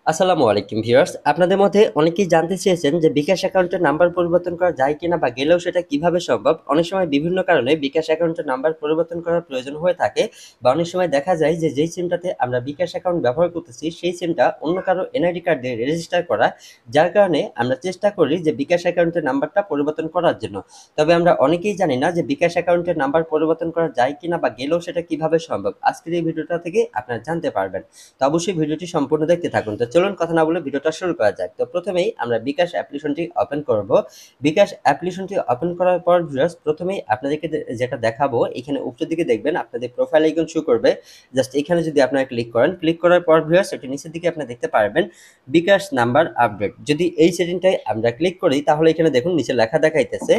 আসসালামু আলাইকুম ভিউয়ার্স, আপনাদের মধ্যে অনেকেই জানতে চেয়েছেন যে বিকাশ অ্যাকাউন্টের নাম্বার পরিবর্তন করা যায় কিনা বা গেলেও সেটা কিভাবে সম্ভব। অনেক সময় বিভিন্ন কারণে বিকাশ অ্যাকাউন্টের নাম্বার পরিবর্তন করার প্রয়োজন হয়ে থাকে বা অনেক সময় দেখা যায় যে যেই সিমটাতে আমরা বিকাশ অ্যাকাউন্ট ব্যবহার করতেছি সেই সিমটা অন্য কারো এনআইডি কার্ড দিয়ে রেজিস্টার করা, যার কারণে আমরা চেষ্টা করি যে বিকাশ অ্যাকাউন্টের নাম্বারটা পরিবর্তন করার জন্য। তবে আমরা অনেকেই জানি না যে বিকাশ অ্যাকাউন্টের নাম্বার পরিবর্তন করা যায় কিনা বা গেলেও সেটা কিভাবে সম্ভব। আজকের এই ভিডিওটা থেকে আপনারা জানতে পারবেন। তো অবশ্যই ভিডিওটি সম্পূর্ণ দেখতে থাকুন। তো চলুন কথা না বলে ভিডিওটা শুরু করা যাক। তো প্রথমেই আমরা বিকাশ অ্যাপ্লিকেশনটি ওপেন করব। বিকাশ অ্যাপ্লিকেশনটি ওপেন করার পর ভিউয়ার্স প্রথমেই আপনাদেরকে যেটা দেখাবো, এখানে উপরের দিকে দেখবেন আপনাদের প্রোফাইল আইকন শো করবে। জাস্ট এখানে যদি আপনারা ক্লিক করেন, ক্লিক করার পর ভিউয়ার্স এটি নিচের দিকে আপনি দেখতে পারবেন বিকাশ নাম্বার আপডেট। যদি এই সেটিংটাই আমরা ক্লিক করি তাহলে এখানে দেখুন নিচে লেখা দেখাইতেছে,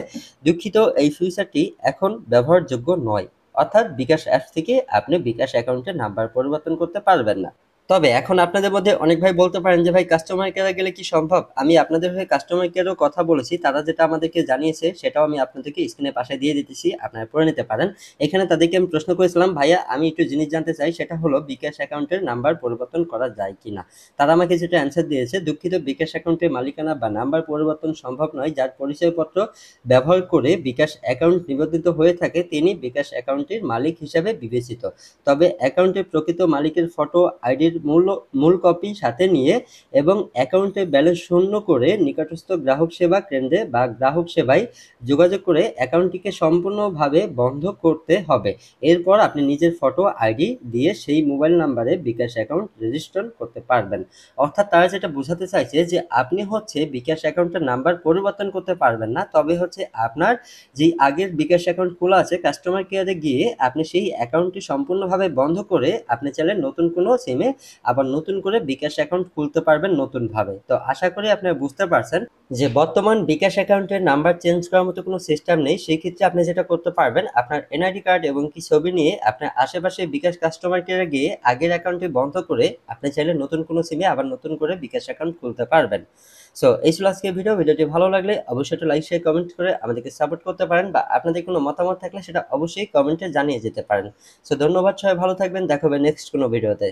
দুঃখিত এই ফিচারটি এখন ব্যবহারযোগ্য নয়। অর্থাৎ বিকাশ অ্যাপস থেকে আপনি বিকাশ অ্যাকাউন্টের নাম্বার পরিবর্তন করতে পারবেন না। তবে এখন আপনাদের মধ্যে অনেক ভাই বলতে পারেন যে ভাই কাস্টমার কেয়ারে গেলে কি সম্ভব? আমি আপনাদের হয়ে কাস্টমার কেয়ারেও কথা বলেছি। তারা যেটা আমাদেরকে জানিয়েছে সেটাও আমি আপনাদেরকে স্ক্রিনের পাশে দিয়ে দিতেছি। আপনারা পড়ে নিতে পারেন। এখানে তাদেরকে আমি প্রশ্ন করেছিলাম, ভাইয়া আমি একটু জিনিস জানতে চাই, সেটা হলো বিকাশ অ্যাকাউন্টের নাম্বার পরিবর্তন করা যায় কিনা? তারা আমাকে যেটা অ্যান্সার দিয়েছে, দুঃখিত বিকাশ অ্যাকাউন্টের মালিকানা বা নাম্বার পরিবর্তন সম্ভব নয়। যার পরিচয়পত্র ব্যবহার করে বিকাশ অ্যাকাউন্ট নিবন্ধিত হয়ে থাকে তিনি বিকাশ অ্যাকাউন্টের মালিক হিসাবে বিবেচিত। তবে অ্যাকাউন্টের প্রকৃত মালিকের ফটো, আইডির মূল কপি সাথে নিয়ে এবং অ্যাকাউন্টের ব্যালেন্স শূন্য করে নিকটস্থ গ্রাহক সেবা কেন্দ্রে বা গ্রাহক সেবায় যোগাযোগ করে অ্যাকাউন্টটিকে সম্পূর্ণভাবে বন্ধ করতে হবে। এরপর আপনি নিজের ফটো, আইডি দিয়ে সেই মোবাইল নাম্বারে বিকাশ অ্যাকাউন্ট রেজিস্ট্রেশন করতে পারবেন। অর্থাৎ তারা যেটা বোঝাতে চাইছে যে আপনি হচ্ছে বিকাশ অ্যাকাউন্টের নাম্বার পরিবর্তন করতে পারবেন না, তবে হচ্ছে আপনার যেই আগের বিকাশ অ্যাকাউন্ট খোলা আছে কাস্টমার কেয়ারে গিয়ে আপনি সেই অ্যাকাউন্টটি সম্পূর্ণভাবে বন্ধ করে আপনি চাইলে নতুন কোনো সিমে আবার নতুন করে বিকাশ অ্যাকাউন্ট খুলতে পারবেন নতুনভাবে। তো আশা করি আপনারা বুঝতে পারছেন যে বর্তমান বিকাশ অ্যাকাউন্টের নাম্বার চেঞ্জ করার মতো কোনো সিস্টেম নেই। সেই ক্ষেত্রে আপনি যেটা করতে পারবেন, আপনার এনআইডি কার্ড এবং কি ছবি নিয়ে আপনার আশেপাশে বিকাশ কাস্টমার কেয়ারে গিয়ে আগের অ্যাকাউন্টটি বন্ধ করে আপনি চাইলে নতুন কোনো সিমে আবার নতুন করে বিকাশ অ্যাকাউন্ট খুলতে পারবেন। সো এই ছিল আজকের ভিডিও। ভিডিওটি ভালো লাগলে অবশ্যই একটা লাইক, শেয়ার, কমেন্ট করে আমাদেরকে সাপোর্ট করতে পারেন বা আপনাদের কোনো মতামত থাকলে সেটা অবশ্যই কমেন্টে জানিয়ে যেতে পারেন। সো ধন্যবাদ, সবাই ভালো থাকবেন। দেখা হবে নেক্সট কোনো ভিডিওতে।